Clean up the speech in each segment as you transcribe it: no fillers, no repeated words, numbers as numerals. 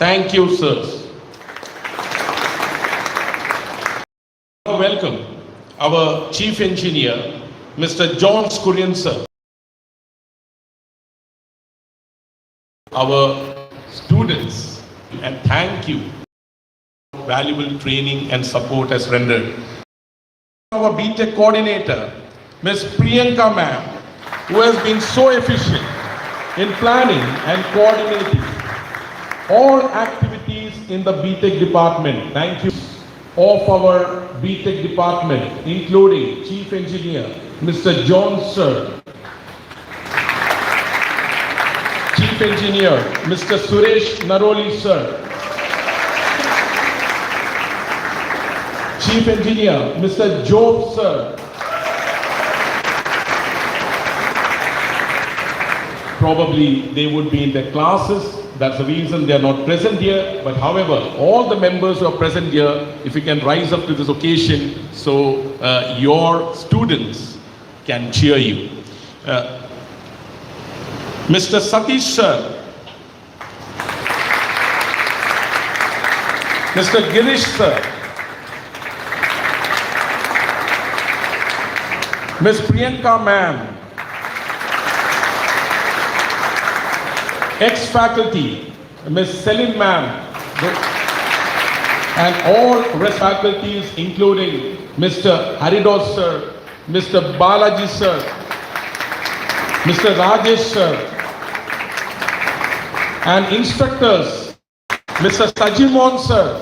Thank you, sirs. Welcome our Chief Engineer, Mr. John Skurian, sir. Our students, and thank you. Valuable training and support as rendered. Our B Tech coordinator, Ms. Priyanka ma'am, who has been so efficient in planning and coordinating all activities in the B Tech department. Thank you. Of our B Tech department, including Chief Engineer, Mr. John Sir, Chief Engineer, Mr. Suresh Naroli Sir, Chief Engineer, Mr. Job Sir, probably they would be in their classes. That's the reason they are not present here. But however, all the members who are present here, if you can rise up to this occasion so your students can cheer you. Mr. Satish Sir, Mr. Girish Sir, Ms. Priyanka ma'am, ex-faculty, Ms. Selim ma'am, and all rest faculties including Mr. Haridos sir, Mr. Balaji sir, Mr. Rajesh sir, and instructors, Mr. Cmon sir,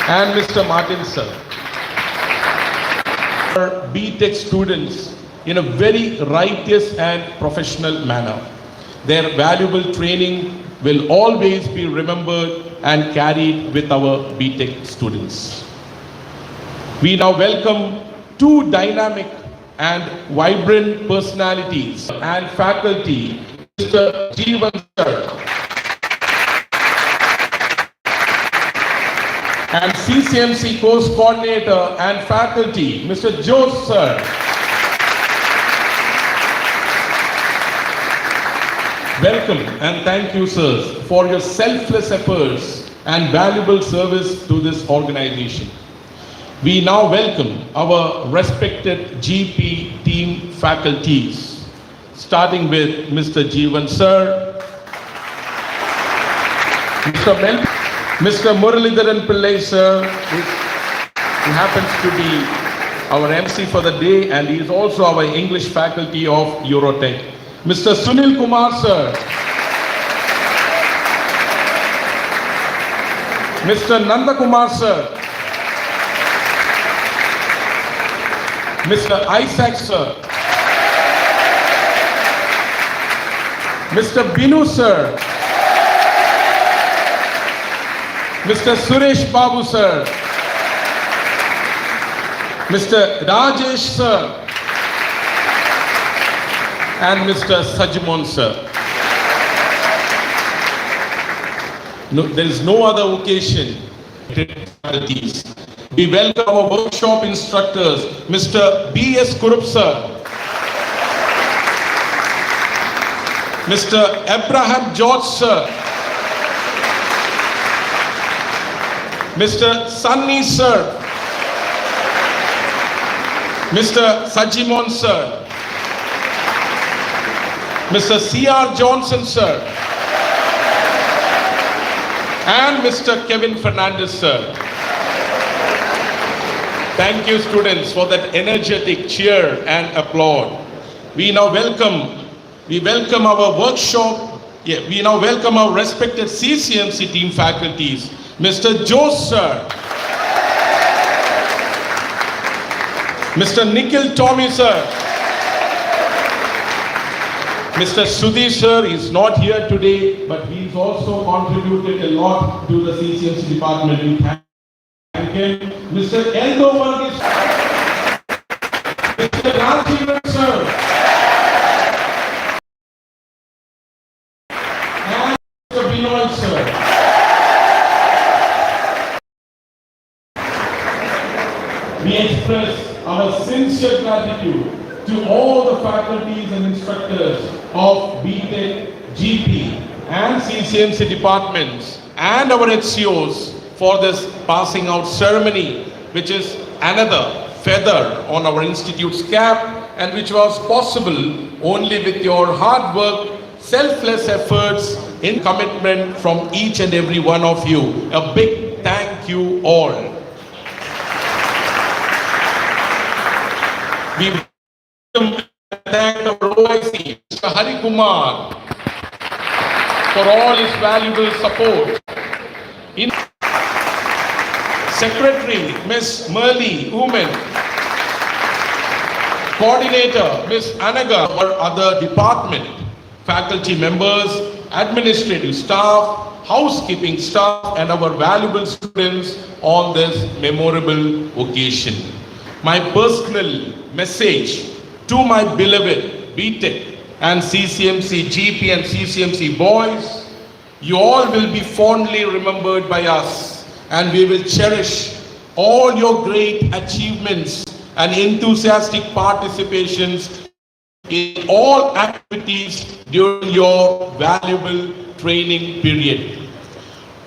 and Mr. Martin sir. Our B Tech students in a very righteous and professional manner. Their valuable training will always be remembered and carried with our B Tech students. We now welcome two dynamic and vibrant personalities and faculty, Mr. Jeevan sir and CCMC course coordinator and faculty, Mr. Jose sir. Welcome and thank you, sirs, for your selfless efforts and valuable service to this organization. We now welcome our respected GP team faculties, starting with Mr. Jeevan sir, Mr. Muralidharan Pillai sir, who happens to be our MC for the day, and he is also our English faculty of EUROTECH. Mr. Sunil Kumar sir, Mr. Nanda Kumar sir, Mr. Isaac sir, Mr. Binu sir, Mr. Suresh Babu sir, Mr. Rajesh sir, and Mr. Sajmon sir. No, there is no other occasion. We welcome our workshop instructors, Mr. B.S. Kurup sir, Mr. Abraham George sir, Mr. Sunny sir, Mr. Sajimon sir, Mr. C.R. Johnson sir, and Mr. Kevin Fernandez sir. Thank you, students, for that energetic cheer and applaud. We now welcome our workshop. We now welcome our respected CCMC team faculties, Mr. Jose sir, Mr. Nikhil Tommy sir, Mr. Sudhi sir is not here today, but he's also contributed a lot to the CCMC department. We thank him. Mr. Eldo Varghese, Mr. Rajiv sir, and Mr. Binoy sir. We express our sincere gratitude to all the faculties and instructors of B Tech, GP and CCMC departments and our HCOs for this passing out ceremony, which is another feather on our institute's cap and which was possible only with your hard work, selfless efforts in commitment from each and every one of you. A big thank you all. We thank our OIC, Mr. Hari Kumar, for all his valuable support. In Secretary, Ms. Merli Women, Coordinator, Ms. Anaga, or other department, faculty members, administrative staff, housekeeping staff, and our valuable students on this memorable occasion. My personal message to my beloved B Tech and CCMC GP and CCMC boys, you all will be fondly remembered by us, and we will cherish all your great achievements and enthusiastic participations in all activities during your valuable training period.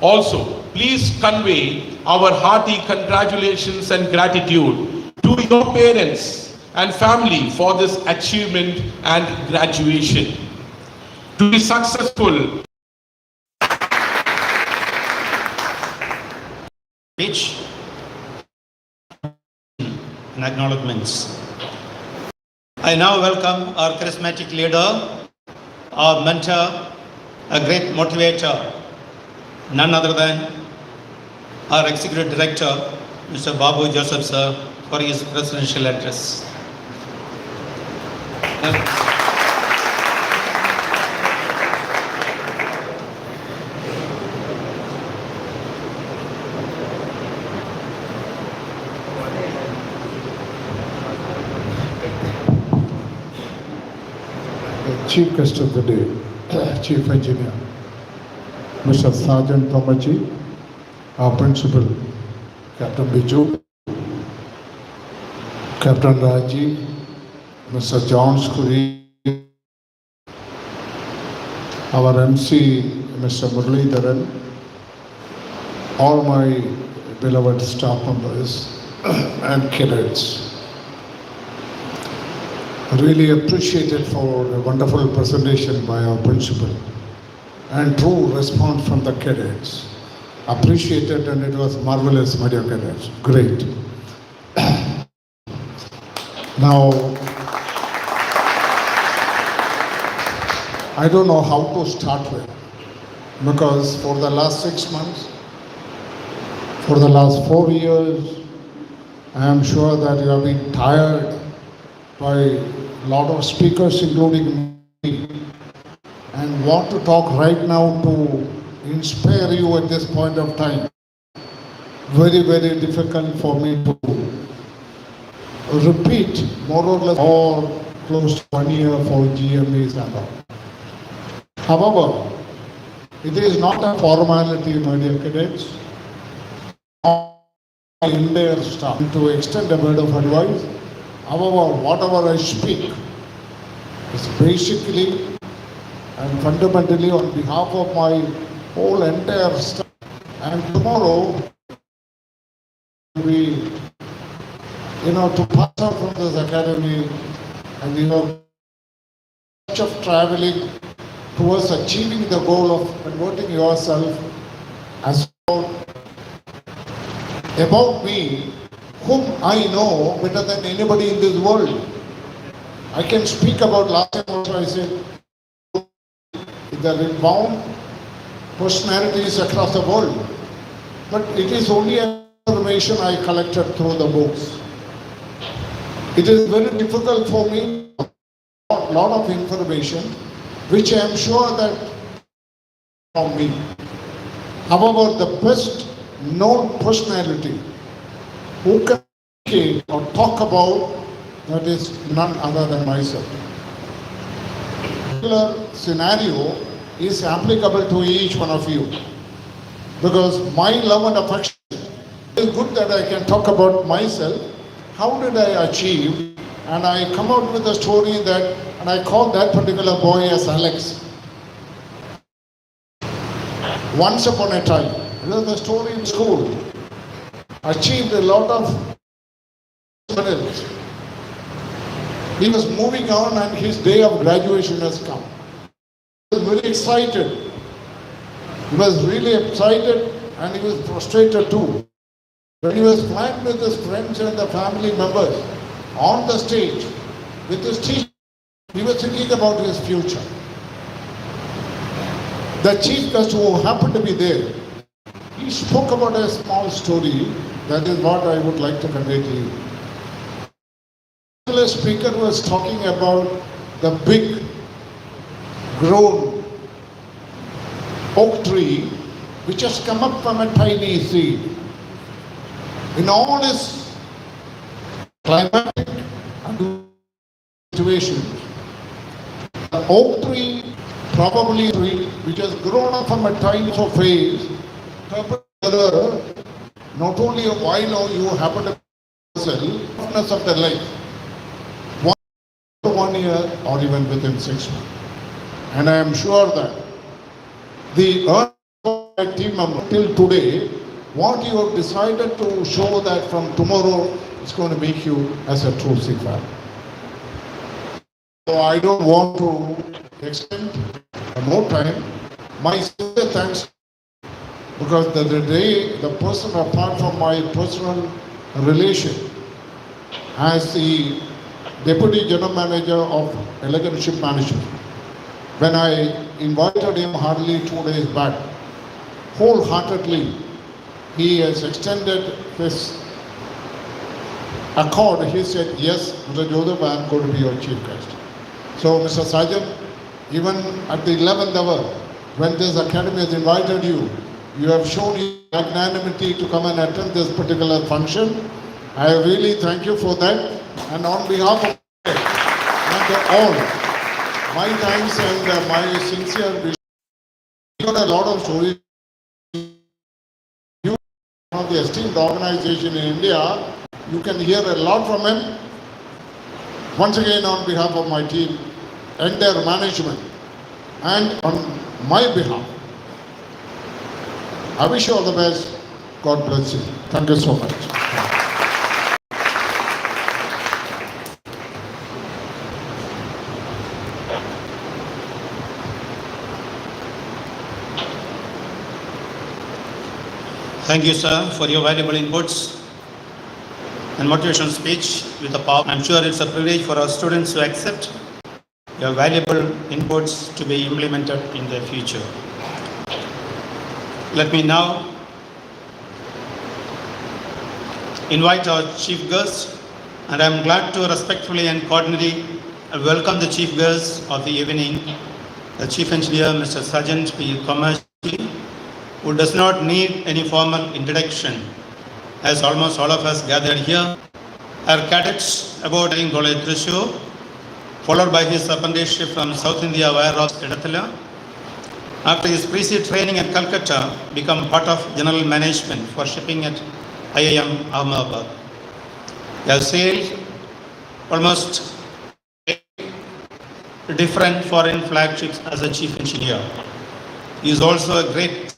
Also, please convey our hearty congratulations and gratitude to your parents and family for this achievement and graduation. To be successful, speech and acknowledgements. I now welcome our charismatic leader, our mentor, a great motivator, none other than our Executive Director, Mr. Babu Joseph sir, for his presidential address. Chief Guest of the Day, Chief Engineer, Mr. Sergeant Tomaji, our Principal, Captain Biju, Captain Raji, Mr. John Skuri, our MC, Mr. Muralidharan, all my beloved staff members and cadets. Really appreciated for a wonderful presentation by our principal and true response from the cadets. Appreciated, and it was marvelous, my dear cadets. Great. Now, I don't know how to start with, because for the last 6 months, for the last 4 years, I am sure that you have been tired by a lot of speakers, including me, and want to talk right now to inspire you at this point of time. Very, very difficult for me to repeat more or less or close to 1 year for GMEs and all. However, it is not a formality, my dear cadets. In their staff to extend a word of advice. However, whatever I speak is basically and fundamentally on behalf of my whole entire staff. And tomorrow, we, to pass out from this academy and, much of traveling towards achieving the goal of converting yourself as about me, whom I know better than anybody in this world. I can speak about last time also I said, the renowned personalities across the world. But it is only information I collected through the books. It is very difficult for me, a lot of information, which I am sure that from me. However, the best known personality who can communicate or talk about, that is none other than myself. Particular scenario is applicable to each one of you, because my love and affection is good that I can talk about myself. How did I achieve? And I come out with a story that, and I call that particular boy as Alex. Once upon a time, the story in school, achieved a lot of medals. He was moving on and his day of graduation has come. He was very excited. He was really excited and he was frustrated too. When he was flying with his friends and the family members on the stage with his teacher, he was thinking about his future. The chief guest who happened to be there, he spoke about a small story. That is what I would like to convey to you. The speaker was talking about the big grown oak tree which has come up from a tiny seed. In all its climatic and situations, the oak tree probably which has grown up from a tiny phase, together, not only a while you happen to softness of the life, 1 year or even within 6 months. And I am sure that the team member till today, what you have decided to show that from tomorrow is going to make you as a true Sikh. So I don't want to extend more time. My sincere thanks, because the person apart from my personal relation as the Deputy General Manager of Elegant Ship Management, when I invited him hardly 2 days back, wholeheartedly he has extended his accord. He said, yes, Mr. Joseph, I am going to be your chief guest. So Mr. Sajan, even at the 11th hour, when this academy has invited you, you have shown your magnanimity to come and attend this particular function. I really thank you for that. And on behalf of all, my thanks and my sincere wish. You got a lot of stories. You of the esteemed organization in India, you can hear a lot from him. Once again, on behalf of my team, entire management, and on my behalf, I wish you all the best. God bless you. Thank you so much. Thank you, sir, for your valuable inputs and motivational speech with the power. I'm sure it's a privilege for our students to accept your valuable inputs to be implemented in the future. Let me now invite our chief guest, and I'm glad to respectfully and cordially welcome the chief guest of the evening, the Chief Engineer, Mr. Sajant P. Commercially, who does not need any formal introduction, as almost all of us gathered here are cadets about College Thrissur, followed by his apprenticeship from South India Warehouse Edathala. After his pre-sea training at Calcutta, become part of general management for shipping at IIM Ahmedabad. He has sailed almost different foreign flagships as a chief engineer. He is also a great,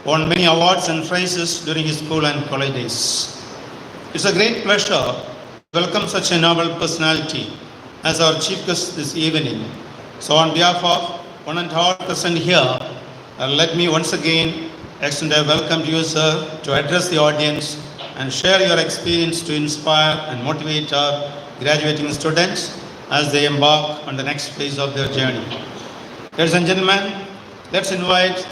won many awards and prizes during his school and college days. It's a great pleasure to welcome such a noble personality as our chief guest this evening. So on behalf of one and all present here, let me once again extend a welcome to you, sir, to address the audience and share your experience to inspire and motivate our graduating students as they embark on the next phase of their journey. Ladies and gentlemen, let's invite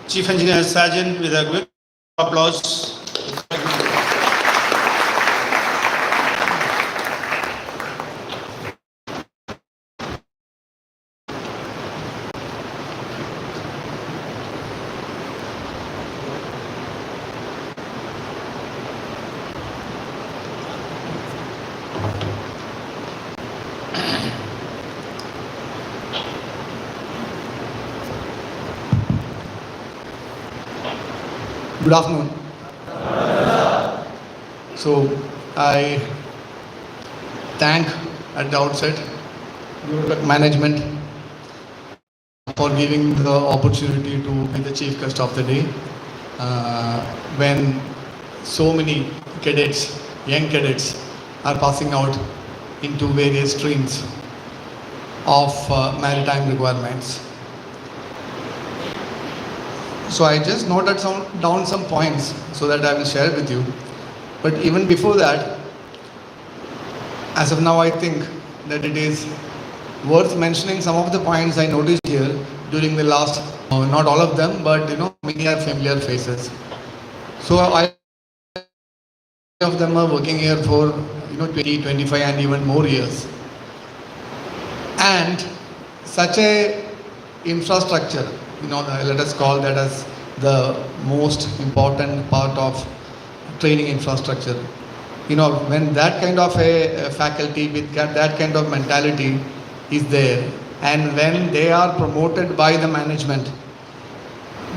Chief Engineer Sajant with a quick applause. Good afternoon. So I thank at the outset EUROTECH management, for giving the opportunity to be the chief guest of the day. When so many cadets, young cadets, are passing out into various streams of maritime requirements. So I just noted down some points so that I will share with you. But even before that, as of now, I think that it is worth mentioning some of the points I noticed here during the last, not all of them, but many are familiar faces. So I of them are working here for 20, 25 and even more years. And such a infrastructure, let us call that as the most important part of training infrastructure. When that kind of a faculty with that kind of mentality is there, and when they are promoted by the management,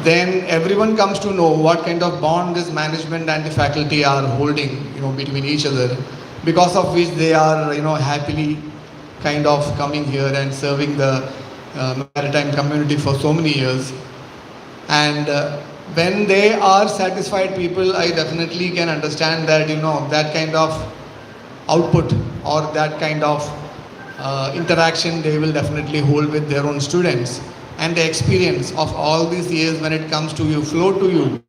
then everyone comes to know what kind of bond this management and the faculty are holding, between each other, because of which they are, happily kind of coming here and serving the maritime community for so many years. And when they are satisfied people, I definitely can understand that, that kind of output or that kind of interaction they will definitely hold with their own students. And the experience of all these years when it comes to you, flow to you,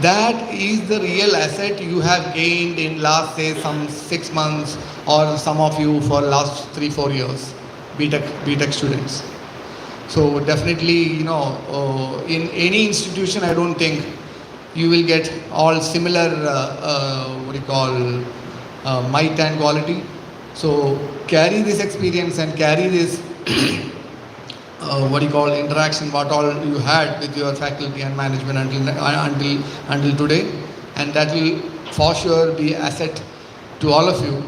that is the real asset you have gained in last, say, some 6 months, or some of you for last 3-4 years, B Tech students. So definitely, in any institution, I don't think you will get all similar, might and quality. So carry this experience and carry this interaction, what all you had with your faculty and management until today, and that will for sure be asset to all of you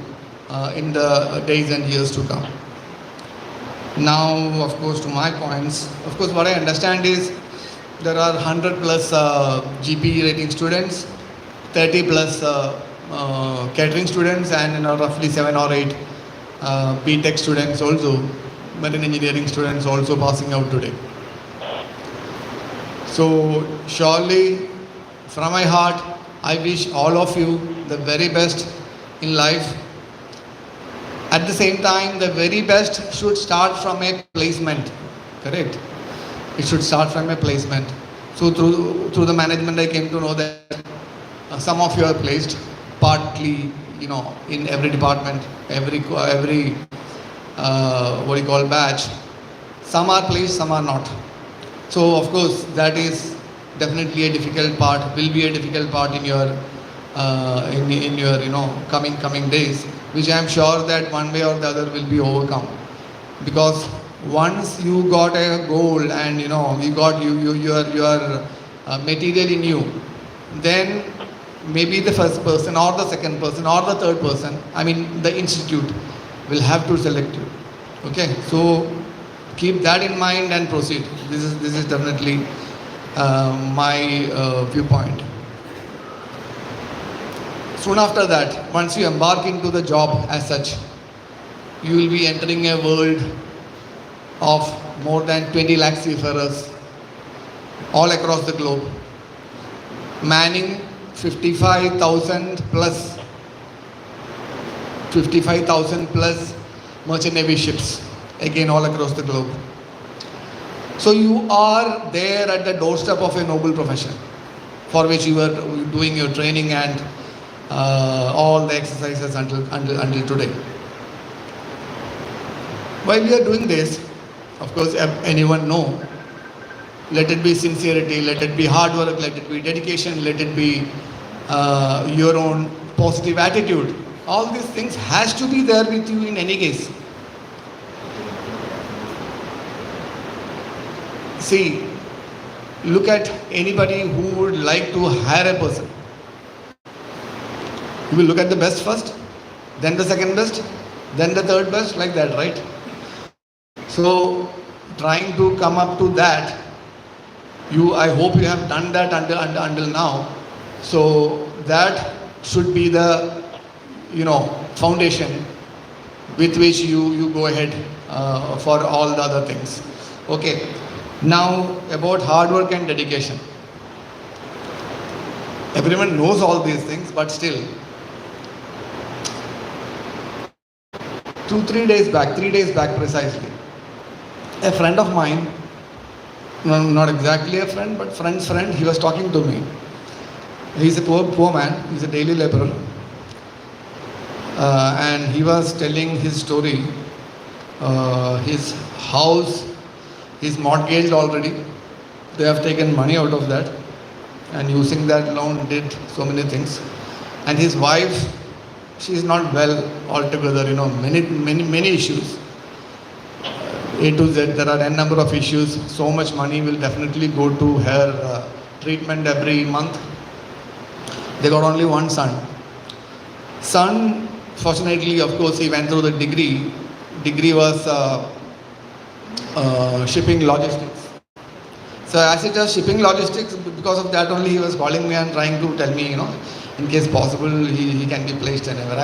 in the days and years to come. Now, of course, to my points, of course, what I understand is there are 100 plus GPE rating students, 30 plus catering students, and roughly 7 or 8 B Tech students also, marine engineering students also passing out today. So surely, from my heart, I wish all of you the very best in life. At the same time, the very best should start from a placement, correct? It should start from a placement. So through the management, I came to know that some of you are placed partly, in every department, every batch. Some are placed, some are not. So of course, that is definitely a difficult part, will be a difficult part in your coming days, which I am sure that one way or the other will be overcome. Because once you got a goal and you got your material in you, then maybe the first person or the second person or the third person, the institute will have to select you. Okay, so keep that in mind and proceed. This is definitely my viewpoint. Soon after that, once you embark into the job as such, you will be entering a world of more than 20 lakh seafarers all across the globe, manning 55,000 plus merchant navy ships, again all across the globe. So you are there at the doorstep of a noble profession for which you are doing your training and all the exercises until today. While we are doing this, of course, anyone know, let it be sincerity, let it be hard work, let it be dedication, let it be your own positive attitude. All these things has to be there with you in any case. See, look at anybody who would like to hire a person. You will look at the best first, then the second best, then the third best, like that, right? So, trying to come up to that, I hope you have done that until now. So that should be the foundation with which you go ahead for all the other things. Okay. Now about hard work and dedication. Everyone knows all these things, but still, 3 days back precisely, a friend of mine, no, not exactly a friend, but friend's friend, he was talking to me. He's a poor man, he's a daily laborer, and he was telling his story. His house is mortgaged already. They have taken money out of that, and using that loan did so many things. And his wife, she is not well altogether, many issues. A to Z, there are n number of issues. So much money will definitely go to her treatment every month. They got only one son. Son, fortunately, of course, he went through the degree. Degree was shipping logistics. So as it was shipping logistics, because of that only he was calling me and trying to tell me, in case possible, he can be placed anywhere.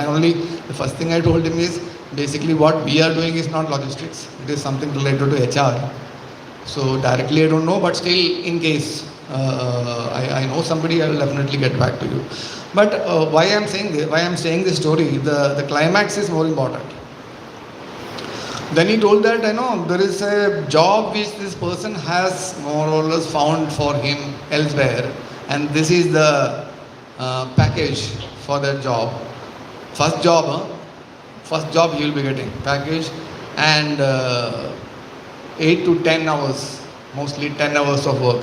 The first thing I told him is, basically what we are doing is not logistics. It is something related to HR. So directly I don't know, but still in case I know somebody, I will definitely get back to you. But why I am saying this story, the climax is more important. Then he told that, there is a job which this person has more or less found for him elsewhere, and this is the package for that job. First job he will be getting package, and 8 to 10 hours, mostly 10 hours of work.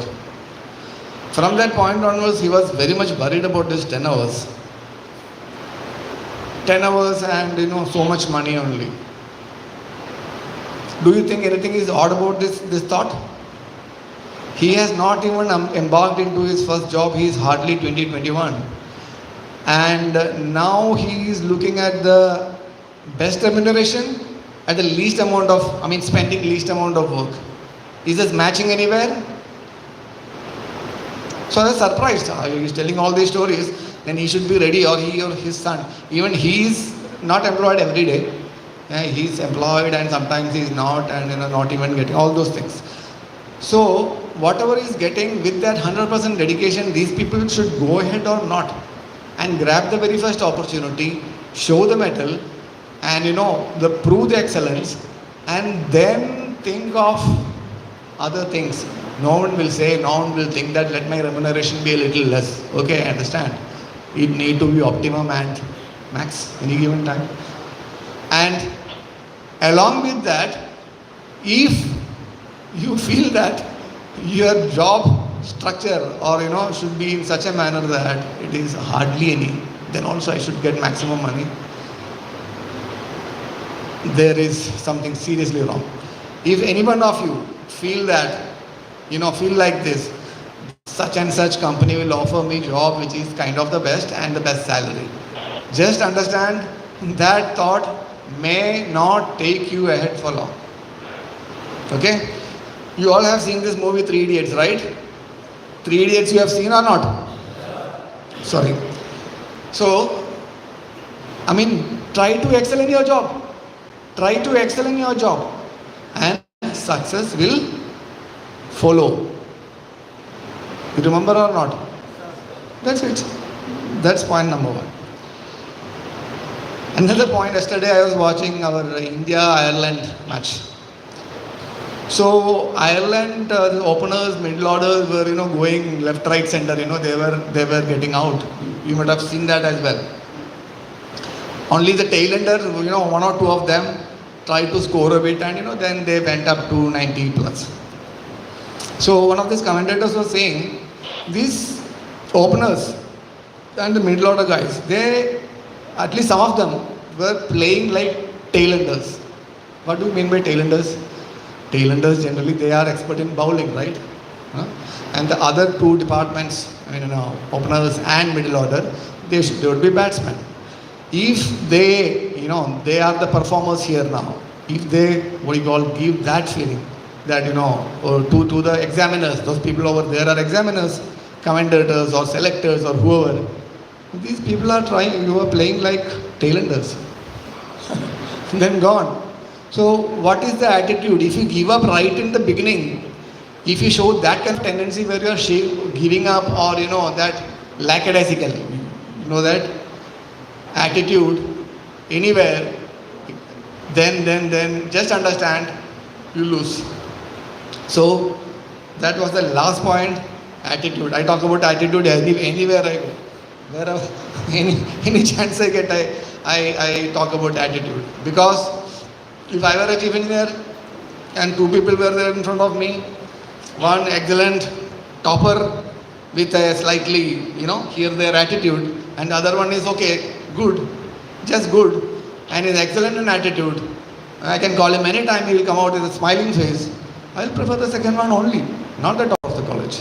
From that point onwards, he was very much worried about this 10 hours. 10 hours and so much money only. Do you think anything is odd about this thought? He has not even embarked into his first job. He is hardly 20-21. And now he is looking at the best remuneration at the least amount of, spending least amount of work. Is this matching anywhere? So I was surprised. He is telling all these stories, then he should be ready, or he or his son. Even he is not employed every day. He is employed and sometimes he is not, and not even getting all those things. So whatever he is getting with that 100% dedication, these people should go ahead or not and grab the very first opportunity, show the mettle, and prove the excellence, and then think of other things. No one will think that let my remuneration be a little less. Okay, I understand. It need to be optimum and max any given time. And along with that, if you feel that your job structure or should be in such a manner that it is hardly any, then also I should get maximum money, there is something seriously wrong. If any one of you feel that, feel like this, such and such company will offer me job which is kind of the best and the best salary, just understand that thought may not take you ahead for long. Okay? You all have seen this movie 3 Idiots, right? 3 Idiots you have seen or not? Sorry. So, try to excel in your job. Try to excel in your job, and success will follow. You remember or not? That's it. That's point number one. Another point, yesterday I was watching our India-Ireland match. So Ireland, the openers, middle orders were going left, right, center. They were getting out. You might have seen that as well. Only the tail enders, one or two of them tried to score a bit, and then they went up to 90 plus. So one of these commentators was saying, these openers and the middle order guys, they, at least some of them, were playing like tailenders. What do you mean by tailenders? Tailenders generally they are expert in bowling, right? And the other two departments, openers and middle order, they would be batsmen. If they, they are the performers here now. If they, give that feeling that, to the examiners, those people over there are examiners, commentators or selectors or whoever. These people are playing like tailenders. Then gone. So what is the attitude? If you give up right in the beginning, if you show that kind of tendency where you are giving up, or that lackadaisical, that attitude anywhere, then just understand you lose. So that was the last point, attitude. I talk about attitude anywhere I go. Wherever any chance I get, I talk about attitude. Because if I were a chief engineer and two people were there in front of me, one excellent topper with a slightly, here there attitude, and the other one is okay, good, just good, and is excellent in attitude. I can call him anytime, he will come out with a smiling face. I will prefer the second one only, not the top of the college.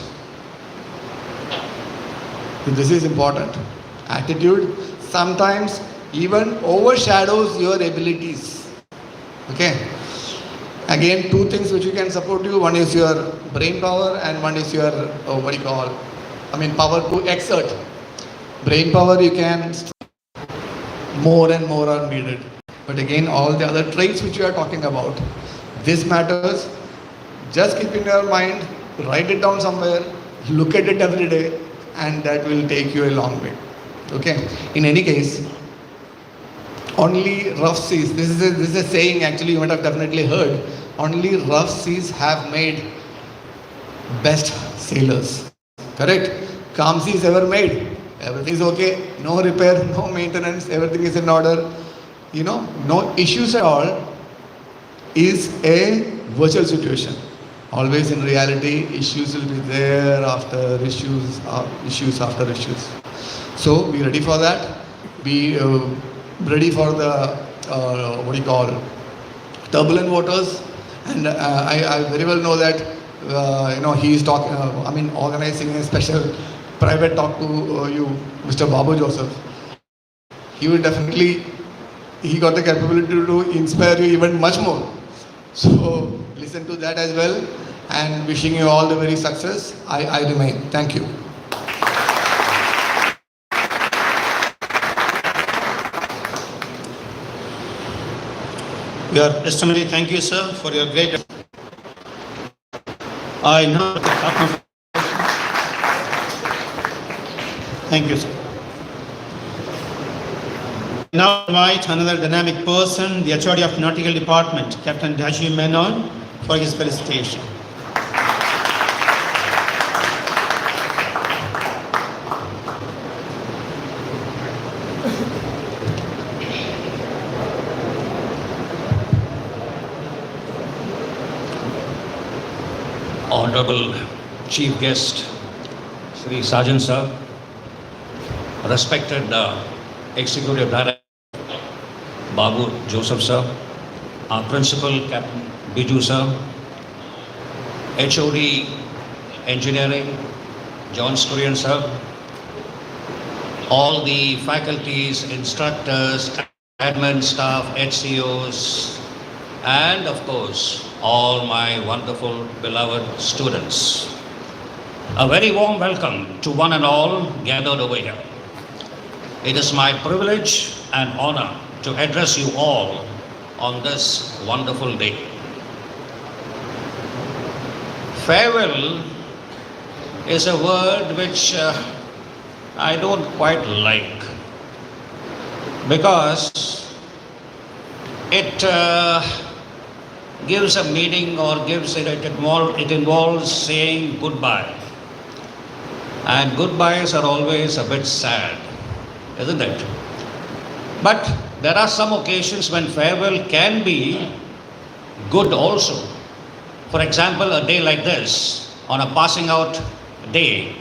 So this is important. Attitude sometimes even overshadows your abilities. Okay. Again, two things which you can support you. One is your brain power and one is your, power to exert. Brain power you can, more and more are needed. But again, all the other traits which you are talking about, this matters. Just keep in your mind, write it down somewhere, look at it every day, and that will take you a long way. Okay. In any case, only rough seas, this is a saying actually you might have definitely heard, only rough seas have made best sailors. Correct? Calm seas ever made. Everything is okay, no repair, no maintenance, everything is in order, no issues at all, is a virtual situation. Always in reality, issues will be there after issues, issues after issues. So be ready for that. Be ready for the turbulent waters. And I very well know that he is talking. Organizing a special private talk to you, Mr. Babu Joseph. He will definitely. He got the capability to inspire you even much more. So listen to that as well, and wishing you all the very success. I remain. Thank you. Your testimony, thank you, sir, for your great. I now the top of. Thank you, sir. Now invite another dynamic person, the HOD of Nautical Department, Captain Dashi Menon, for his felicitation. Honorable Chief Guest, Sri Sergeant Sir, respected Executive Director Babu Joseph Sir, our Principal Captain Biju Sir, HOD Engineering John Scurrier Sir, all the faculties, instructors, admin staff, HCOs, and of course, all my wonderful beloved students. A very warm welcome to one and all gathered over here. It is my privilege and honor to address you all on this wonderful day. Farewell is a word which I don't quite like, because it gives a meaning, or it involves saying goodbye. And goodbyes are always a bit sad, isn't it? But there are some occasions when farewell can be good also. For example, a day like this, on a passing out day,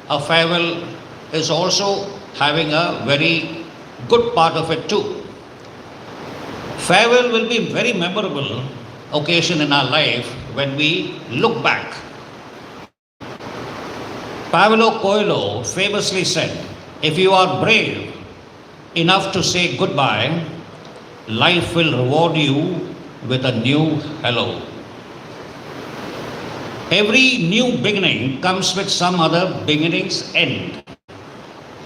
a farewell is also having a very good part of it too. Farewell will be a very memorable occasion in our life when we look back. Paulo Coelho famously said, if you are brave enough to say goodbye, life will reward you with a new hello. Every new beginning comes with some other beginning's end.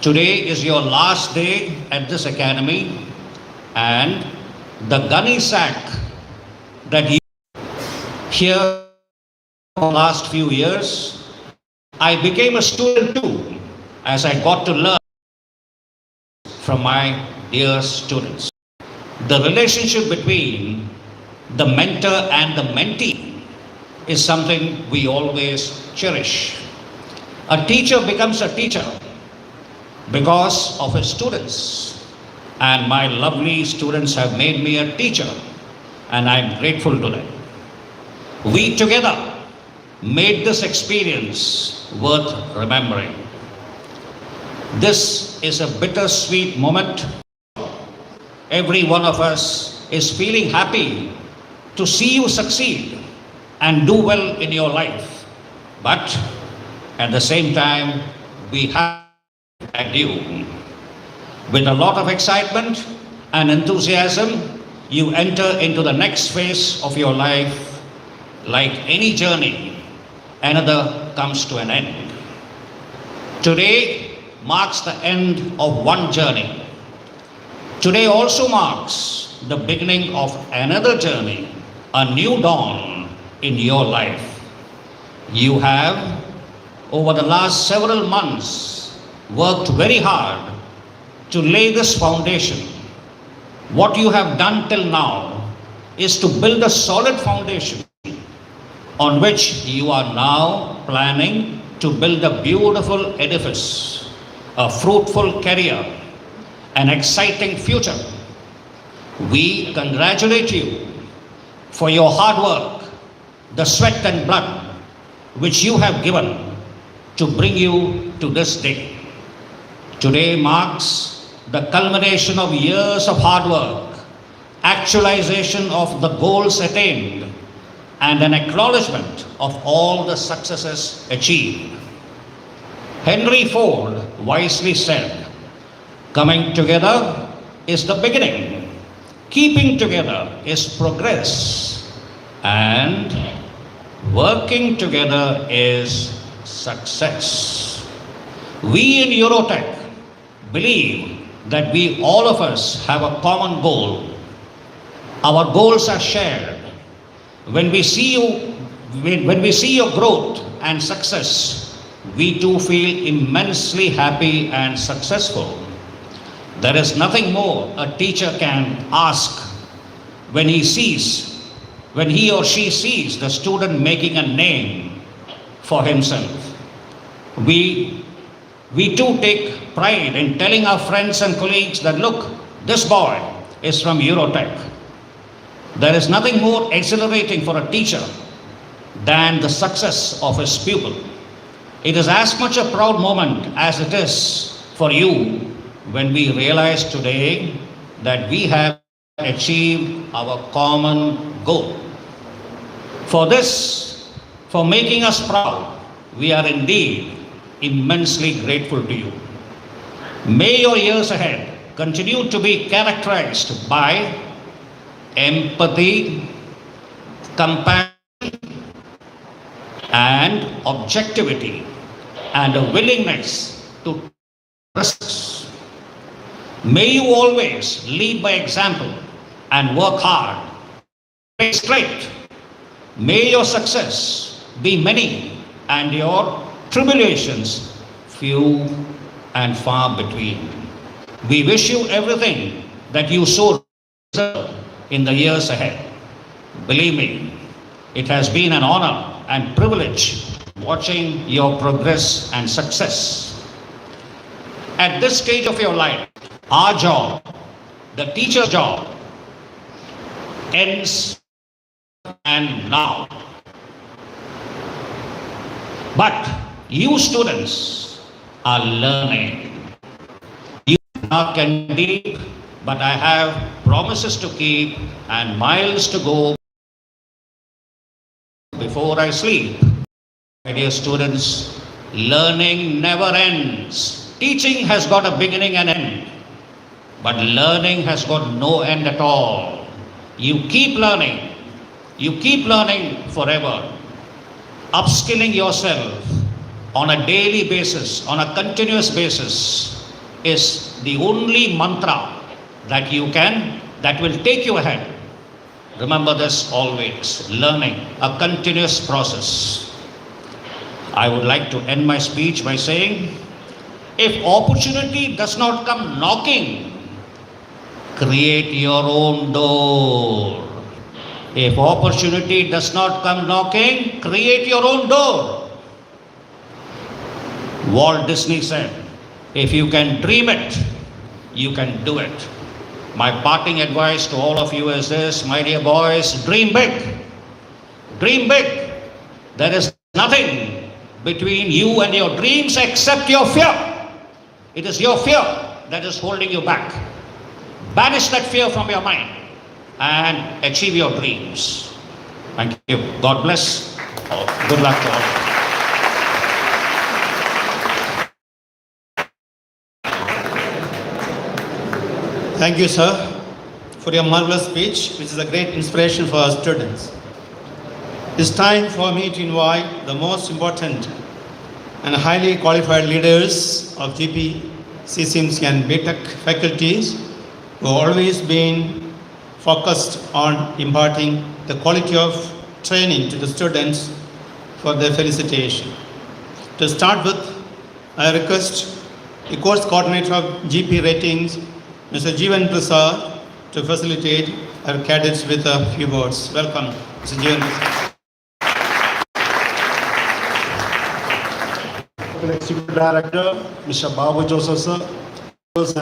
Today is your last day at this academy, and the gunny sack that here for the last few years, I became a student too, as I got to learn from my dear students. The relationship between the mentor and the mentee is something we always cherish. A teacher becomes a teacher because of his students, and my lovely students have made me a teacher, and I'm grateful to them. We together made this experience worth remembering. This is a bittersweet moment. Every one of us is feeling happy to see you succeed and do well in your life. But at the same time, we have at you. With a lot of excitement and enthusiasm, you enter into the next phase of your life. Like any journey, another comes to an end. Today marks the end of one journey. Today also marks the beginning of another journey, a new dawn in your life. You have, over the last several months, worked very hard to lay this foundation. What you have done till now is to build a solid foundation on which you are now planning to build a beautiful edifice, a fruitful career, an exciting future. We congratulate you for your hard work, the sweat and blood which you have given to bring you to this day. Today marks the culmination of years of hard work, actualization of the goals attained, and an acknowledgement of all the successes achieved. Henry Ford wisely said, "Coming together is the beginning, keeping together is progress, and working together is success." We in EUROTECH believe that we, all of us, have a common goal. Our goals are shared. When we see your growth and success, we too feel immensely happy and successful. There is nothing more a teacher can ask when he or she sees the student making a name for himself. We too take pride in telling our friends and colleagues that, look, this boy is from EUROTECH. There is nothing more exhilarating for a teacher than the success of his pupil. It is as much a proud moment as it is for you when we realize today that we have achieved our common goal. For this, for making us proud, we are indeed immensely grateful to you. May your years ahead continue to be characterized by empathy, compassion, and objectivity, and a willingness to trust. May you always lead by example and work hard. Stay straight. May your success be many and your tribulations few and far between. We wish you everything that you so deserve in the years ahead. Believe me, it has been an honor and privilege watching your progress and success. At this stage of your life, our job, the teacher's job, ends and now. But you students are learning. You are can deep, but I have promises to keep and miles to go before I sleep. My dear students, learning never ends. Teaching has got a beginning and end, but learning has got no end at all. You keep learning. You keep learning forever. Upskilling yourself on a daily basis, on a continuous basis, is the only mantra that will take you ahead. Remember this always. Learning, a continuous process. I would like to end my speech by saying, if opportunity does not come knocking, create your own door. If opportunity does not come knocking, create your own door. Walt Disney said, if you can dream it, you can do it. My parting advice to all of you is this, my dear boys, dream big. Dream big. There is nothing between you and your dreams except your fear. It is your fear that is holding you back. Banish that fear from your mind and achieve your dreams. Thank you. God bless. Good luck to all. Thank you, sir, for your marvelous speech, which is a great inspiration for our students. It's time for me to invite the most important and highly qualified leaders of GP, CCMC and B Tech faculties who have always been focused on imparting the quality of training to the students for their felicitation. To start with, I request the course coordinator of GP ratings, Mr. Jeevan Prasad, to facilitate our cadets with a few words. Welcome, Mr. Jeevan Prasad. Executive Director, Mr. Babu Joseph sir,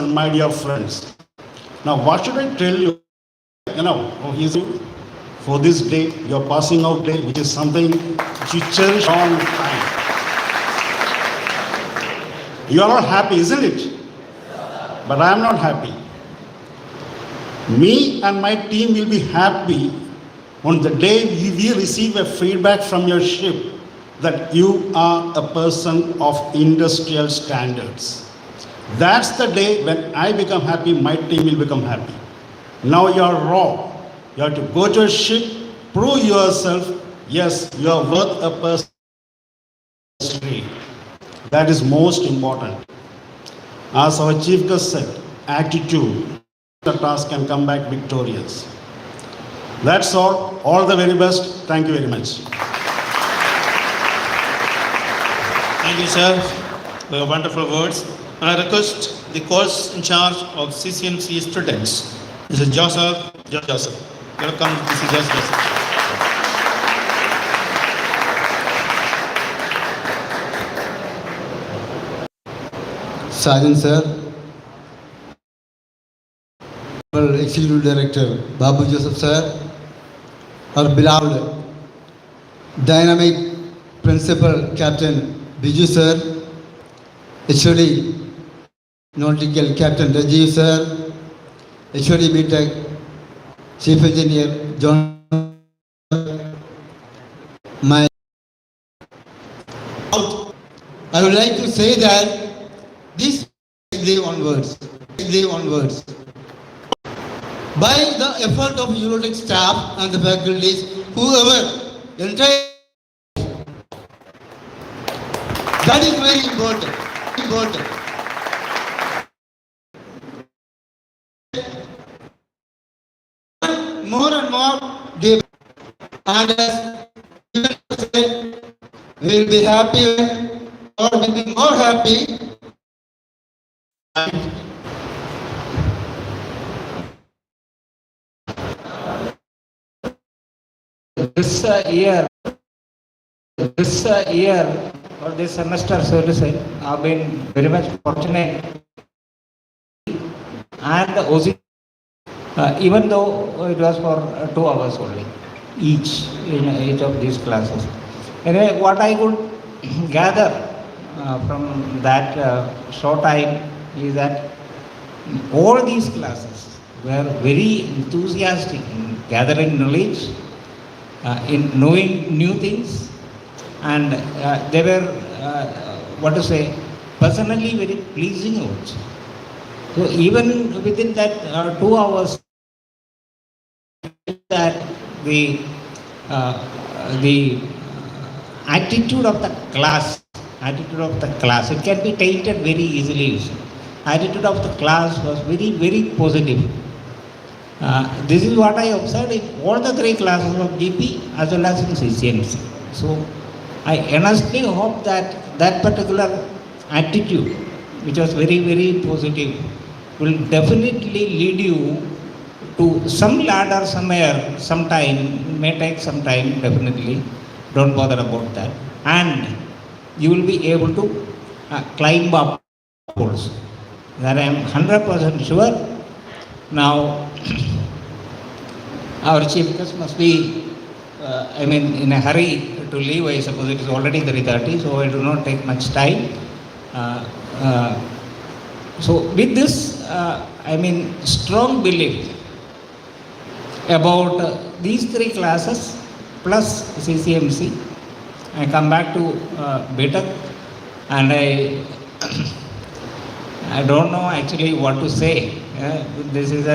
and my dear friends. Now, what should I tell you? For this day, your passing out day, which is something which you cherish all the time. You are not happy, isn't it? But I am not happy. Me and my team will be happy on the day we receive a feedback from your ship that you are a person of industrial standards. That's the day when I become happy, my team will become happy. Now you are raw. You have to go to a ship, prove yourself, yes, you are worth a person. That is most important. As our chief guest said, attitude, the task can come back victorious. That's all the very best. Thank you very much. Thank you, sir, for your wonderful words. And I request the course in charge of CCMC students, Mr. Joseph. Welcome, Mr. Joseph. Sergeant Sir, Executive Director Babu Joseph Sir, our beloved dynamic Principal Captain Biju Sir, HOD Nautical Captain Rajiv Sir, HOD B Tech Chief Engineer John, I would like to say that this day onwards, by the effort of EUROTECH staff and the faculties, whoever, entire, that is very important. More and more, they, and as we will be happy or will be more happy. This year or this semester, so to say, I've been very much fortunate, and the OC, even though it was for 2 hours only, each in each of these classes. Anyway, what I could gather from that short time is that all these classes were very enthusiastic in gathering knowledge, in knowing new things, and they were, personally very pleasing also. So even within that 2 hours, that the attitude of the class, it can be tainted very easily. Attitude of the class was very, very positive. This is what I observed in all the three classes of GP as well as in CCMC. So I earnestly hope that that particular attitude, which was very, very positive, will definitely lead you to some ladder somewhere, sometime, may take some time, definitely. Don't bother about that. And you will be able to climb up also. That I am 100% sure. Now, our chief guest must be, in a hurry to leave. I suppose it is already 3:30, so I do not take much time. So with this, strong belief about these three classes plus CCMC, I come back to B Tech, and I don't know actually what to say. This is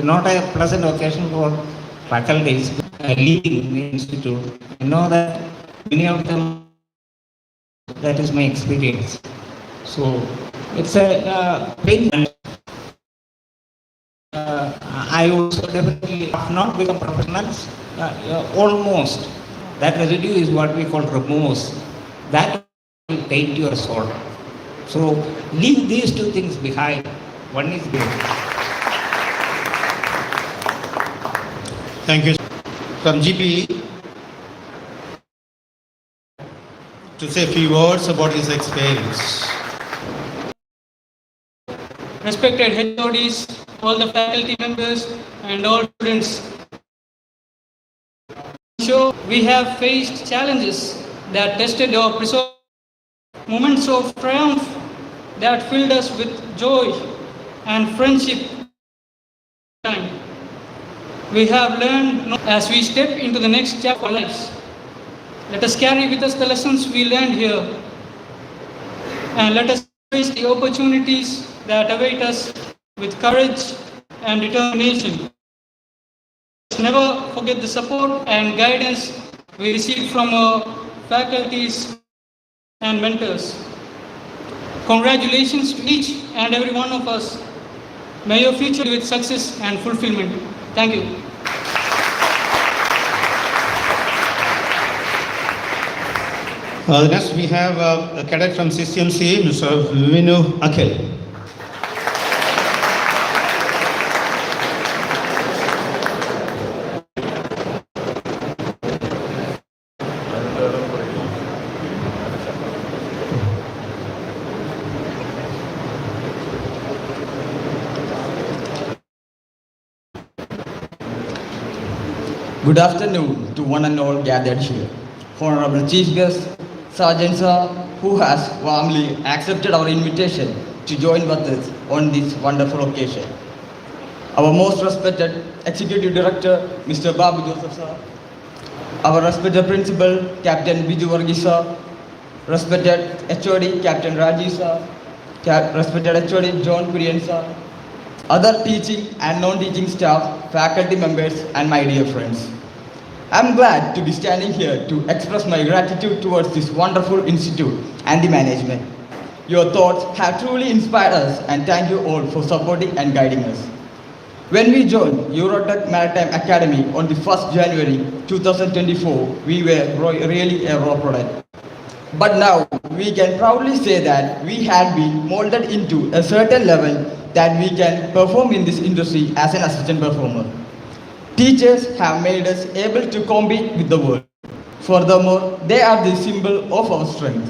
not a pleasant occasion for faculties leaving the institute. I know that many of them, that is my experience. So it's a pain. I also definitely have not become professionals. Almost. That residue is what we call remorse. That will taint your soul. So leave these two things behind. One is good. Thank you. From GP to say a few words about his experience. Respected HODs, all the faculty members and all students. So we have faced challenges that tested our resolve, moments of triumph that filled us with joy and friendship. We have learned as we step into the next chapter of our lives. Let us carry with us the lessons we learned here, and let us face the opportunities that await us with courage and determination. Never forget the support and guidance we receive from our faculties and mentors. Congratulations to each and every one of us. May your future be with success and fulfillment. Thank you. Next we have a cadet from CCMC, Mr. Vinu Akhil. Good afternoon to one and all gathered here. Honorable Chief Guest, Sergeant Sir, who has warmly accepted our invitation to join with us on this wonderful occasion. Our most respected Executive Director, Mr. Babu Joseph Sir, our respected Principal, Captain Biju Varghese Sir, respected HOD, Captain Rajiv Sir, respected HOD, John Kurian Sir, other teaching and non-teaching staff, faculty members, and my dear friends. I'm glad to be standing here to express my gratitude towards this wonderful institute and the management. Your thoughts have truly inspired us, and thank you all for supporting and guiding us. When we joined EUROTECH Maritime Academy on the 1st January 2024, we were really a raw product. But now we can proudly say that we have been molded into a certain level that we can perform in this industry as an assistant performer. Teachers have made us able to compete with the world. Furthermore, they are the symbol of our strength.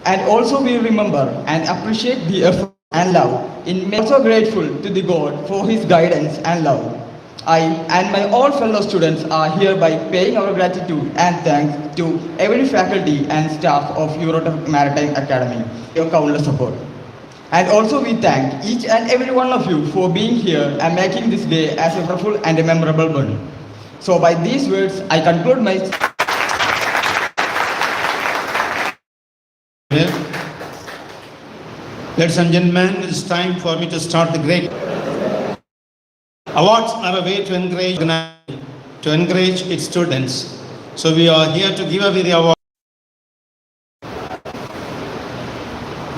And also we remember and appreciate the effort and love. Also grateful to the God for His guidance and love. I and my all fellow students are hereby paying our gratitude and thanks to every faculty and staff of EUROTECH Maritime Academy for your countless support. And also we thank each and every one of you for being here and making this day as a wonderful and a memorable one. So by these words, I conclude my... Ladies and gentlemen, it's time for me to start the great awards are a way to encourage its students. So we are here to give away the award.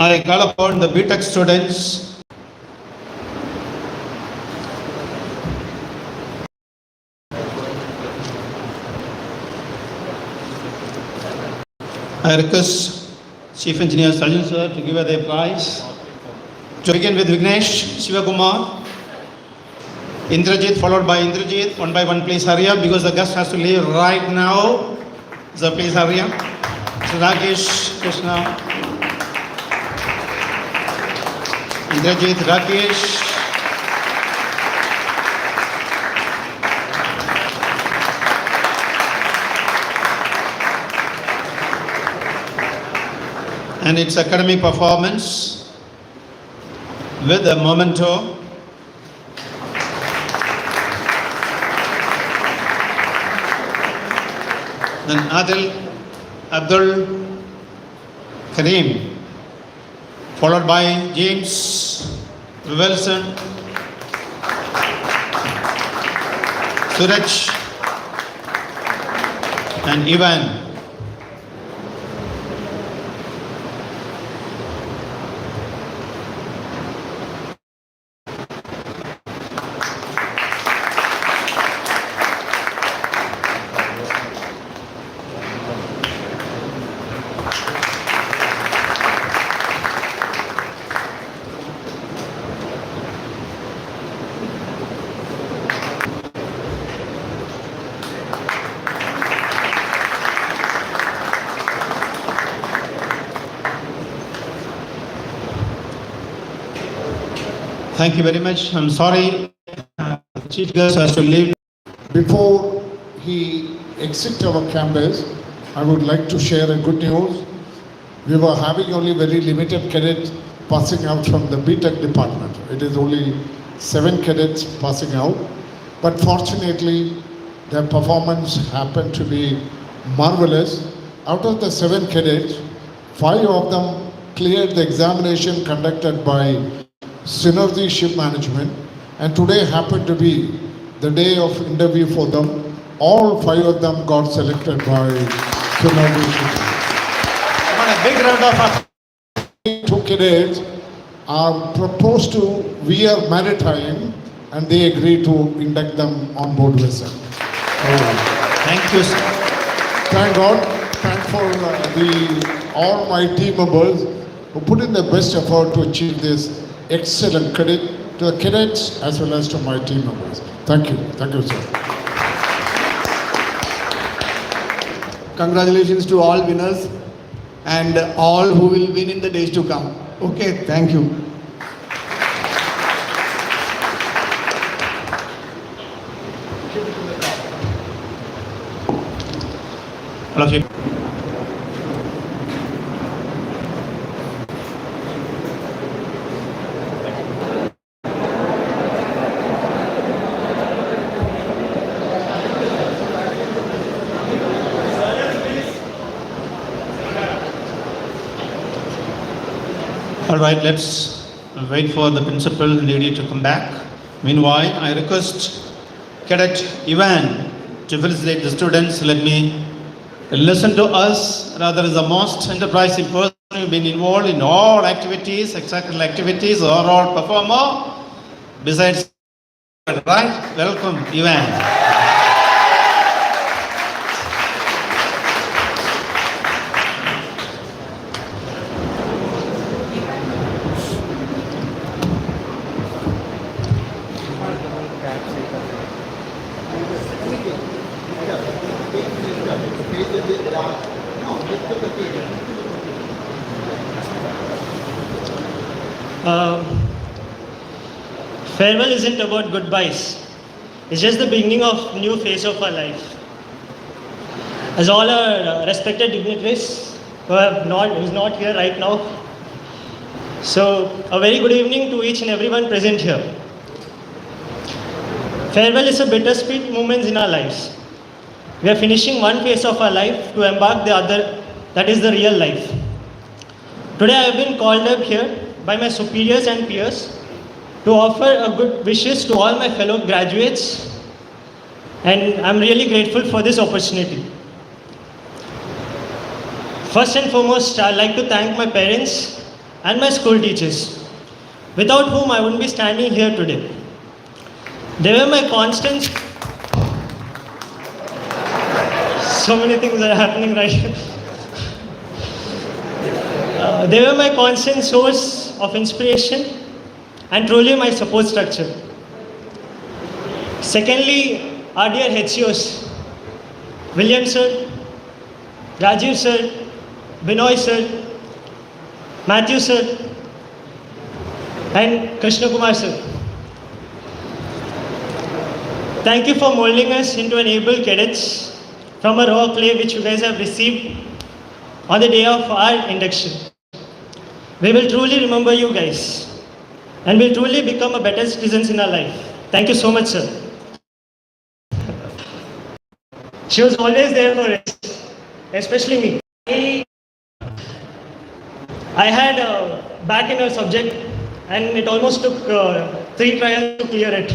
I call upon the B Tech students I request Chief Engineer Sajjan sir to give her the prize. To begin with Vignesh Shivakumar, Indrajit followed by Indrajit. One by one, please hurry up because the guest has to leave right now. So please hurry up. So Rakesh Krishna, Indrajit, Rakesh. And its academic performance with a memento. Then Adil Abdul Kareem, followed by James Wilson, Suraj, and Ivan. Thank you very much. I'm sorry, Chief Guest has to leave. Before he exits our campus, I would like to share a good news. We were having only very limited cadets passing out from the B Tech department. It is only 7 cadets passing out. But fortunately, their performance happened to be marvelous. Out of the 7 cadets, 5 of them cleared the examination conducted by Synergy Ship Management, and today happened to be the day of interview for them. All 5 of them got selected by Synergy Ship. Come on, a big round of applause. 2 cadets are proposed to wear maritime, and they agreed to induct them on board vessel. Thank you, sir. Thank God. Thank for all my team members who put in the best effort to achieve this excellent credit to the cadets as well as to my team members. Thank you. Thank you, sir. Congratulations to all winners and all who will win in the days to come. Okay, thank you. All of you. All right, let's wait for the principal lady to come back. Meanwhile, I request Cadet Ivan to felicitate the students. Let me listen to us. Rather, is the most enterprising person who's been involved in all activities, extracurricular activities, overall performer. Besides, right? Welcome, Ivan. Farewell isn't about goodbyes. It's just the beginning of new phase of our life. As all our respected dignitaries who's not here right now. So a very good evening to each and everyone present here. Farewell is a bittersweet moment in our lives. We are finishing one phase of our life to embark the other, that is the real life. Today I have been called up here by my superiors and peers to offer a good wishes to all my fellow graduates, and I'm really grateful for this opportunity. First and foremost, I'd like to thank my parents and my school teachers, without whom I wouldn't be standing here today. They were my constant. So many things are happening right here. They were my constant source of inspiration and truly my support structure. Secondly, our dear HCOs, William sir, Rajiv sir, Binoy sir, Matthew sir, and Krishna Kumar sir. Thank you for molding us into an able cadets from a raw clay which you guys have received on the day of our induction. We will truly remember you guys and will truly become a better citizens in our life. Thank you so much, sir. She was always there for us, especially me. I had back in a subject and it almost took 3 trials to clear it.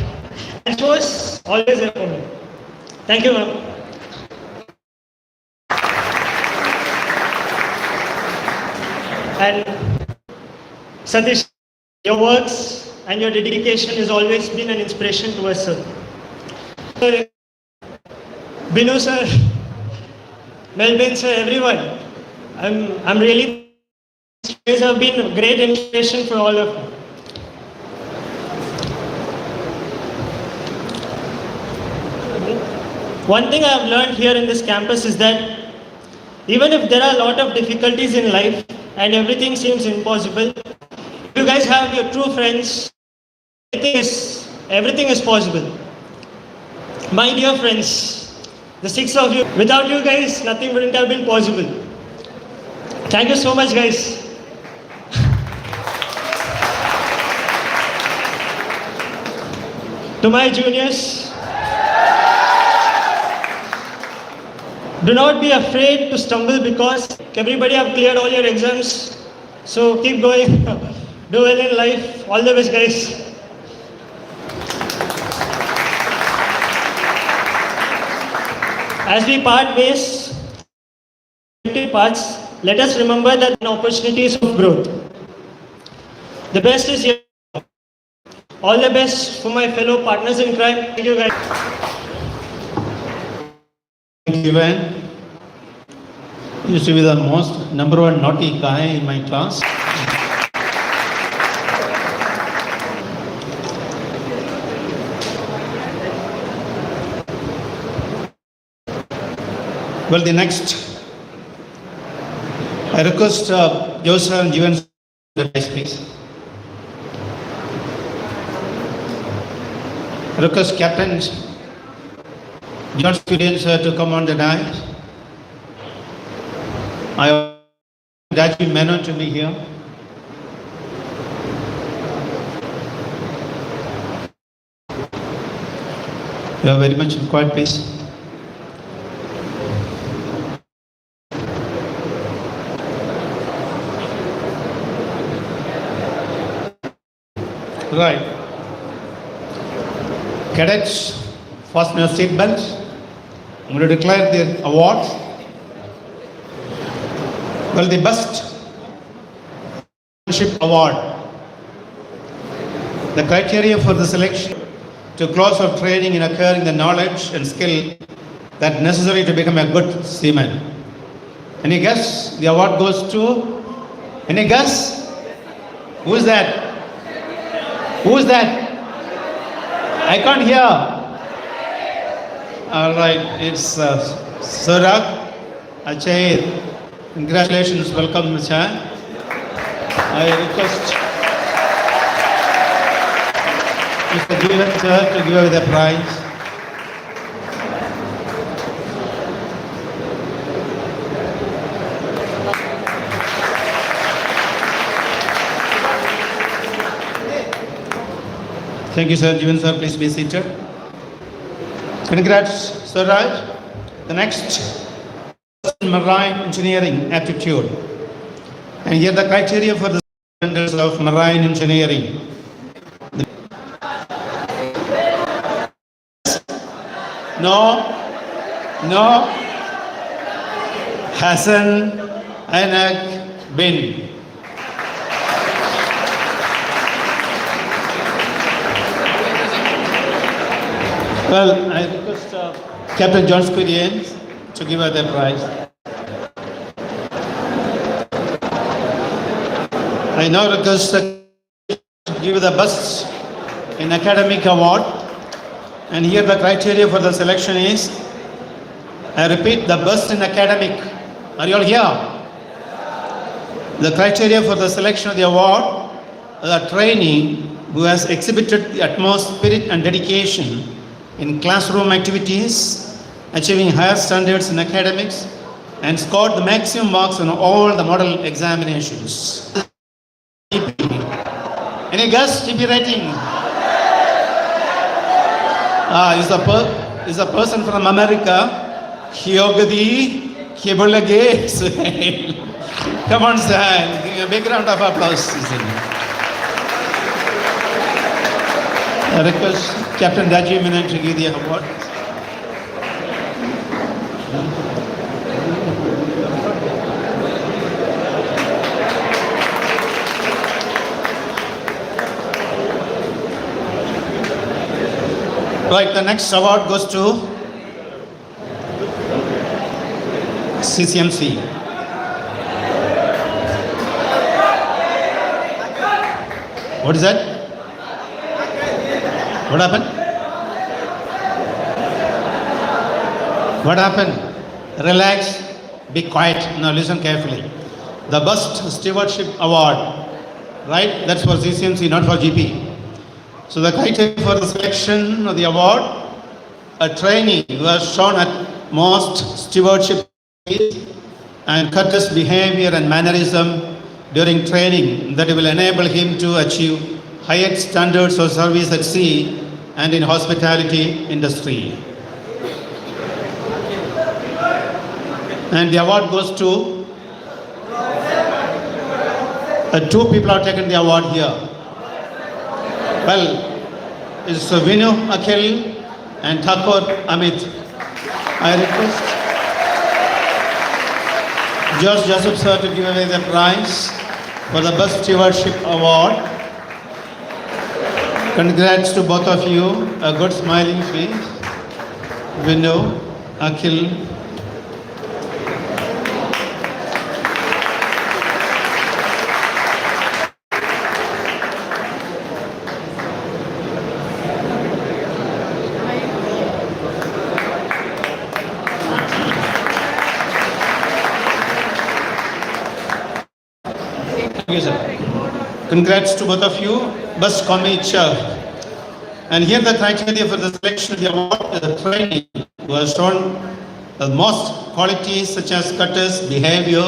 And she was always there for me. Thank you, ma'am. And Satish, your works and your dedication has always been an inspiration to us, sir. Binu sir, Melvin sir, everyone. I'm really, you guys have been a great inspiration for all of you. One thing I have learned here in this campus is that even if there are a lot of difficulties in life and everything seems impossible, if you guys have your true friends, everything is possible. My dear friends, the 6 of you, without you guys, nothing wouldn't have been possible. Thank you so much, guys. To my juniors, do not be afraid to stumble because everybody have cleared all your exams. So keep going. Do well in life. All the best, guys. As we part ways, parts, let us remember that an opportunity is of growth. The best is here. All the best for my fellow partners in crime. Thank you, guys. Thank you, Ivan. Used to be the most #1 naughty guy in my class. Well, the next, I request Joseph and Jeevan the vice please. I request Captain John Students to come on the dais. I Rajiv Menon to be here. You are very much quiet, please. Right. Cadets, fasten your seat belts. I'm going to declare the awards. Well, the best leadership award. The criteria for the selection to close of training in acquiring the knowledge and skill that necessary to become a good seaman. Any guess? The award goes to? Any guess? Who is that? Who is that? I can't hear. All right, it's Surag Achay. Congratulations, welcome, Mr. I request Mr. Jeevan sir to give away the prize. Thank you, sir. Jeevan sir, please be seated. Congrats, Sir Raj. The next, marine engineering aptitude. And here the criteria for the students of marine engineering. No. Hassan Anak bin. Well, I request Captain John Squirian to give her the prize. I now request the give the best in academic award, and here the criteria for the selection is, I repeat, the best in academic. Are you all here? The criteria for the selection of the award, the trainee who has exhibited the utmost spirit and dedication in classroom activities, achieving higher standards in academics, and scored the maximum marks on all the model examinations. Any guess? GP rating? Is a person from America. Hyogadi Hibolage. Come on, sir. Give a big round of applause. I request Captain Rajiv Menon to give the award. Right, the next award goes to CCMC. What is that? What happened? What happened? Relax, be quiet. Now listen carefully. The Best Stewardship Award, right? That's for CCMC, not for GP. So the criteria for the selection of the award, a trainee who has shown at most stewardship and courteous behavior and mannerism during training that will enable him to achieve highest standards of service at sea and in hospitality industry. And the award goes to two people have taken the award here. Well, it's Vinu Akhil and Thakur Amit. I request George Joseph sir to give away the prize for the Best Stewardship Award. Congrats to both of you. A good smiling face. Vinu, Akhil. Thank you, sir. Congrats to both of you. Best Comedy Chef. And here the criteria for the selection of the award is the trainee who has shown the most qualities such as courteous behavior,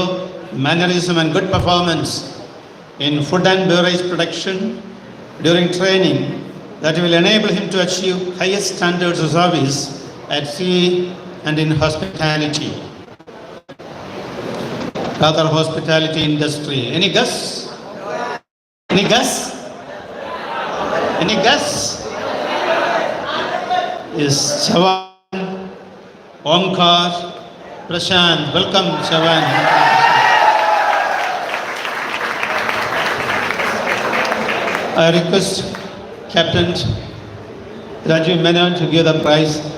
mannerism and good performance in food and beverage production during training that will enable him to achieve highest standards of service at sea and in hospitality. Rather hospitality industry. Any guess? Any guess? Any guess? Is Chavan, Omkar, Prashant. Welcome, Chavan. I request Captain Rajiv Menon to give the prize.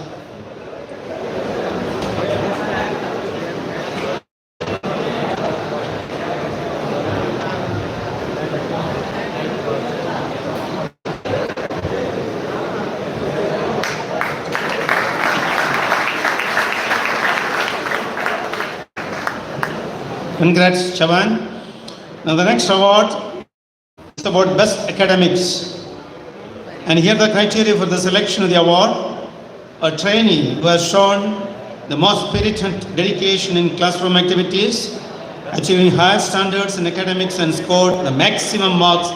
Congrats, Chavan. Now the next award is about Best Academics. And here the criteria for the selection of the award, a trainee who has shown the most spirit and dedication in classroom activities, achieving higher standards in academics and scored the maximum marks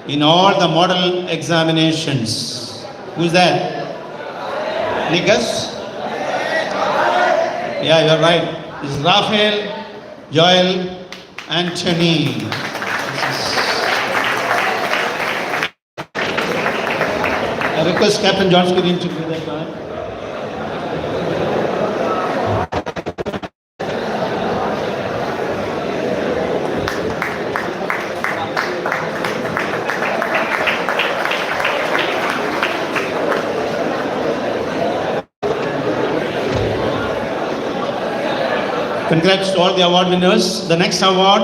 in all the model examinations. Who's that? Any guess? Yeah, you're right. It's Raphael Joel Anthony. I request Captain John Skidding to give that card. Congrats to all the award winners. The next award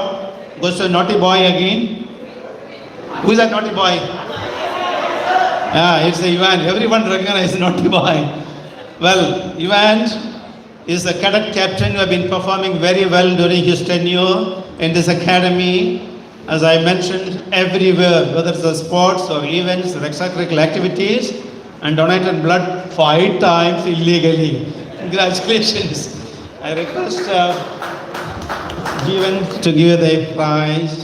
goes to Naughty Boy again. Who is that naughty boy? It's Ivan. Everyone recognizes naughty boy. Well, Ivan is a cadet captain who have been performing very well during his tenure in this academy. As I mentioned, everywhere, whether it's the sports or events or extracurricular activities, and donated blood 5 times illegally. Congratulations. I request Jeevan to give the prize.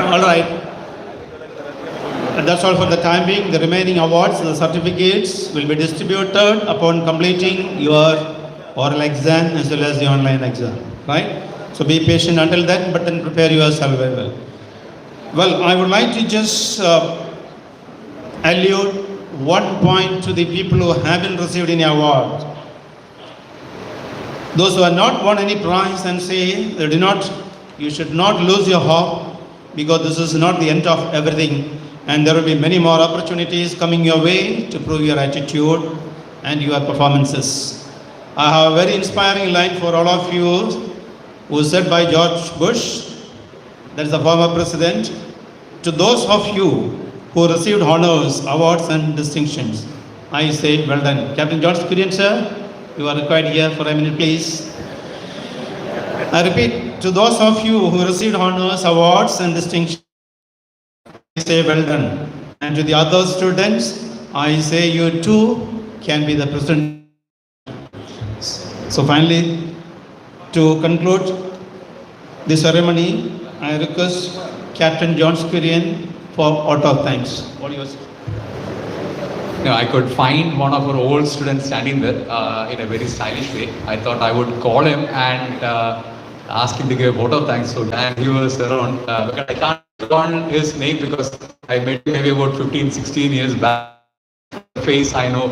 All right. And that's all for the time being. The remaining awards and the certificates will be distributed upon completing your oral exam as well as the online exam. Right? So be patient until then, but then prepare yourself very well. Well, I would like to just allude one point to the people who haven't received any award. Those who have not won any prize and say they do not, you should not lose your hope, because this is not the end of everything, and there will be many more opportunities coming your way to prove your attitude and your performances. I have a very inspiring line for all of you, who was said by George Bush, that is the former president, to those of you who received honors, awards and distinctions. I say, well done. Captain John Skurian, sir, you are required here for a minute, please. I repeat, to those of you who received honors, awards and distinctions, I say well done. And to the other students, I say you too can be the president. So finally, to conclude the ceremony, I request Captain John Skurian for vote of thanks. What do you say? I could find one of our old students standing there in a very stylish way. I thought I would call him and ask him to give a vote of thanks. So and he was around. I can't recall his name because I met him maybe about 15, 16 years back. Face, I know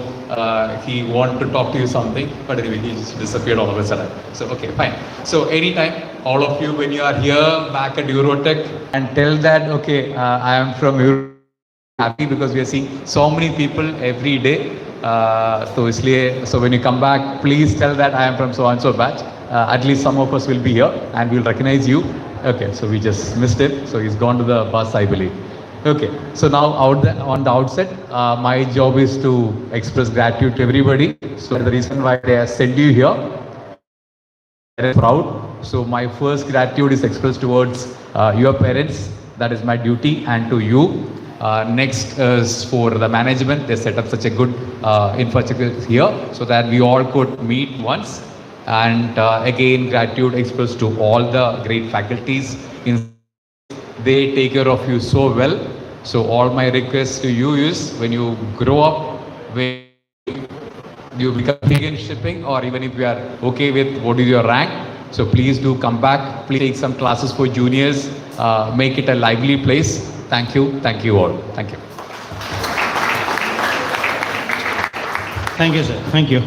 he wanted to talk to you something, but anyway, he just disappeared all of a sudden. So okay, fine. So anytime, all of you, when you are here back at EUROTECH, and tell that okay, I am from EUROTECH. Happy because we are seeing so many people every day. So when you come back, please tell that I am from so and so batch. At least some of us will be here and we'll recognize you. Okay, so we just missed him. So he's gone to the bus, I believe. Okay, so now on the outset, my job is to express gratitude to everybody. So the reason why I sent you here, I'm proud. So my first gratitude is expressed towards your parents. That is my duty, and to you. Next is for the management. They set up such a good infrastructure here so that we all could meet once. And again, gratitude expressed to all the great faculties. They take care of you so well. So all my request to you is, when you grow up, when you become big in shipping, or even if you are okay with what is your rank, so please do come back. Please take some classes for juniors. Make it a lively place. Thank you all. Thank you. Thank you, sir. Thank you.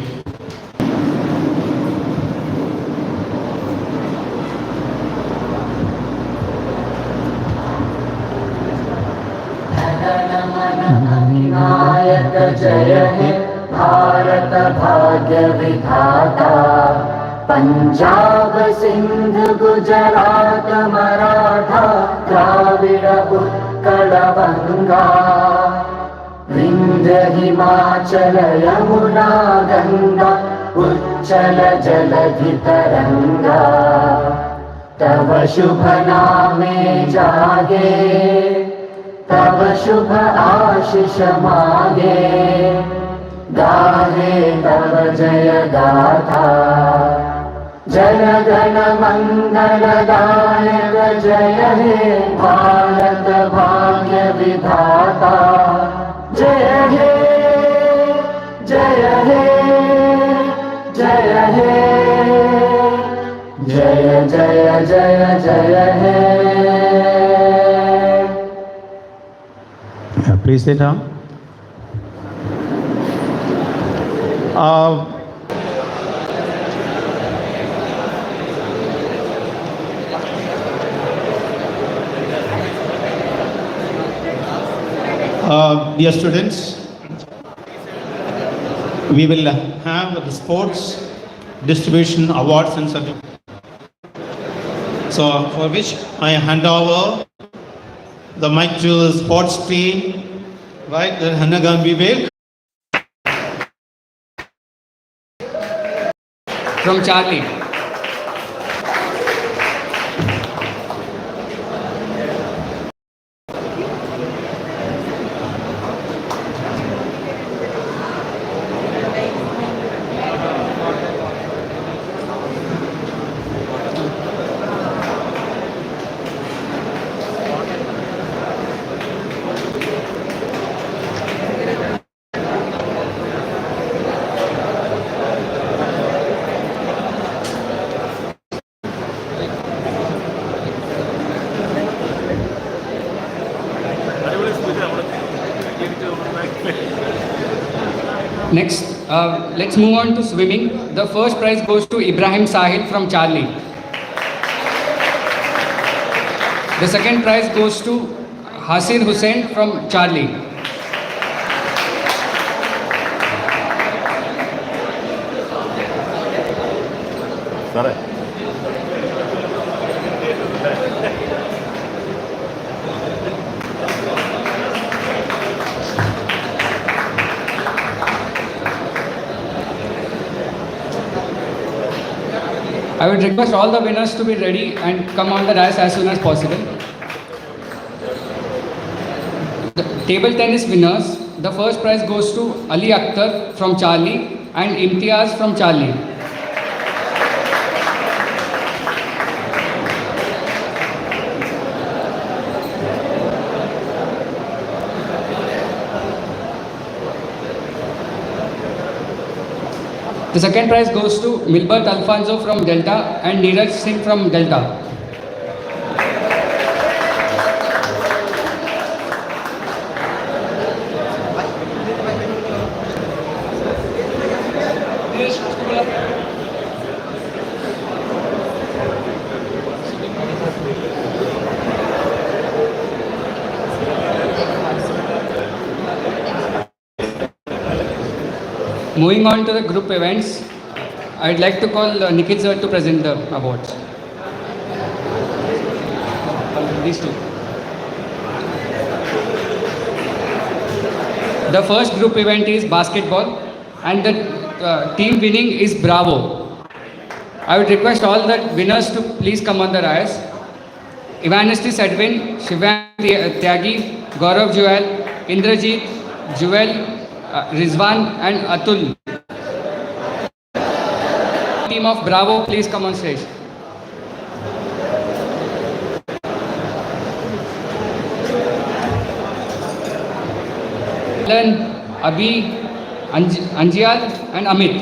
नायक जय हे भारत भाग्य विधाता पंजाब सिंध गुजरात मराठा द्राविड उत्कल बंगा विंध्य हिमाचल यमुना गंगा उच्चल जलधि तरंगा तव शुभ नामे जागे तब शुभ आशीष मागे गाहे तब जय गाथा जन गण मंगल दायक जय हे भारत भाग्य विधाता जय हे जय हे जय हे जय जय जय जय हे Please sit down. Dear students, we will have the sports distribution awards and certificates. So for which I hand over the mic to the sports team. Right, then Hanagan Vivek. From Charlie. Next, let's move on to swimming. The first prize goes to Ibrahim Sahil from Charlie. The second prize goes to Hasin Hussain from Charlie. I would request all the winners to be ready and come on the dais as soon as possible. The table tennis winners, the first prize goes to Ali Akhtar from Charlie and Imtiaz from Charlie. The second prize goes to Milbert Alfonso from Delta and Neeraj Singh from Delta. Moving on to the group events, I'd like to call Nikhil sir to present the awards. These two. The first group event is basketball and the team winning is Bravo. I would request all the winners to please come on the dais. Ivanesti Sedwin, Shivan Tyagi, Gaurav Joel, Indrajit, Joel, Rizwan and Atul. Team of Bravo, please come on stage. Alan, Abhi, Anjial and Amit.